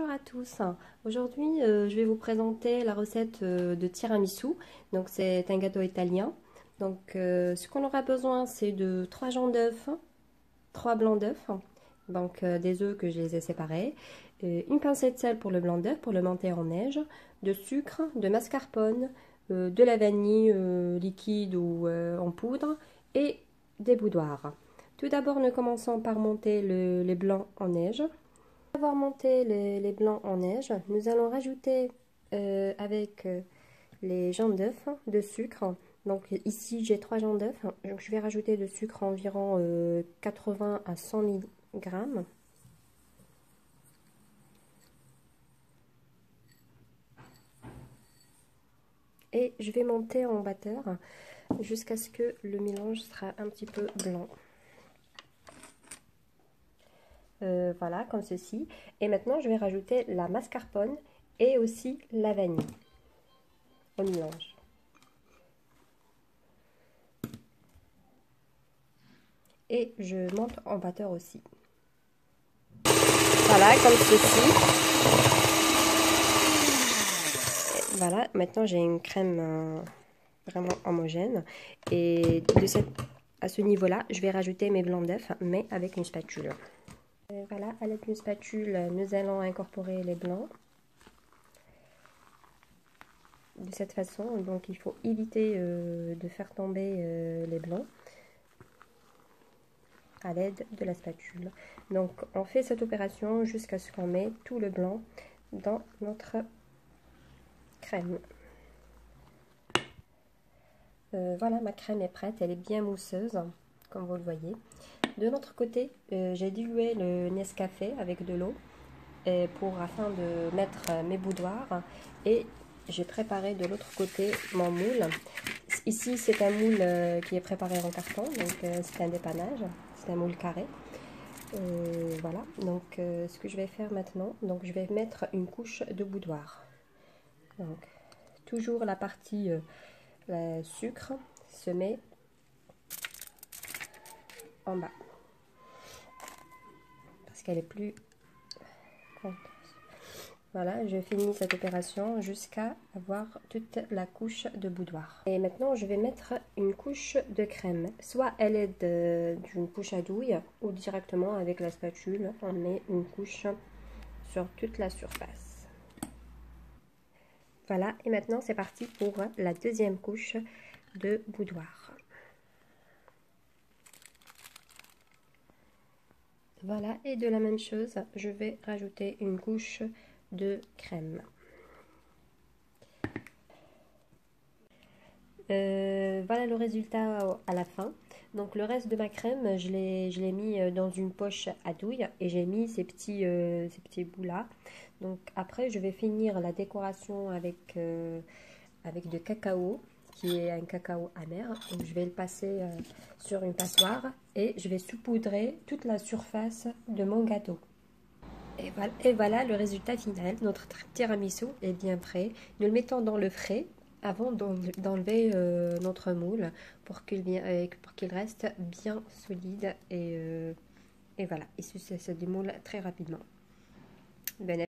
Bonjour à tous. Aujourd'hui, je vais vous présenter la recette de tiramisu. Donc, c'est un gâteau italien. Donc, ce qu'on aura besoin, c'est de 3 jaunes d'œufs, 3 blancs d'œufs, donc des œufs que je les ai séparés, une pincée de sel pour le blanc d'œuf, pour le monter en neige, de sucre, de mascarpone, de la vanille liquide ou en poudre et des boudoirs. Tout d'abord, nous commençons par monter les blancs en neige. Après avoir monté les blancs en neige, nous allons rajouter avec les jaunes d'œufs de sucre. Donc ici j'ai 3 jaunes d'œufs, donc je vais rajouter de sucre environ 80 à 100 mg. Et je vais monter en batteur jusqu'à ce que le mélange sera un petit peu blanc. Voilà, comme ceci. Et maintenant, je vais rajouter la mascarpone et aussi la vanille au mélange. Et je monte en batteur aussi. Voilà, comme ceci. Et voilà, maintenant j'ai une crème vraiment homogène. Et à ce niveau-là, je vais rajouter mes blancs d'œufs, mais avec une spatule. Et voilà, avec une spatule, nous allons incorporer les blancs. De cette façon, donc il faut éviter de faire tomber les blancs à l'aide de la spatule. Donc on fait cette opération jusqu'à ce qu'on met tout le blanc dans notre crème. Voilà, ma crème est prête, elle est bien mousseuse, comme vous le voyez. De l'autre côté, j'ai dilué le Nescafé avec de l'eau afin de mettre mes boudoirs, et j'ai préparé de l'autre côté mon moule. Ici, c'est un moule qui est préparé en carton, donc c'est un dépannage, c'est un moule carré. Voilà, donc ce que je vais faire maintenant, donc je vais mettre une couche de boudoir. Donc, toujours la partie sucre se met en bas parce qu'elle est plus contente. Voilà, je finis cette opération jusqu'à avoir toute la couche de boudoir. Et maintenant, je vais mettre une couche de crème. Soit elle est d'une couche à douille ou directement avec la spatule, on met une couche sur toute la surface. Voilà, et maintenant c'est parti pour la deuxième couche de boudoir. Voilà, et de la même chose, je vais rajouter une couche de crème. Voilà le résultat à la fin. Donc le reste de ma crème, je l'ai mis dans une poche à douille et j'ai mis ces petits bouts là. Donc après, je vais finir la décoration avec de cacao, qui est un cacao amer. Donc je vais le passer sur une passoire et je vais saupoudrer toute la surface de mon gâteau. Et voilà le résultat final. Notre tiramisu est bien prêt. Nous le mettons dans le frais avant d'enlever notre moule pour qu'il reste bien solide. Et voilà, il se démoule très rapidement. Bon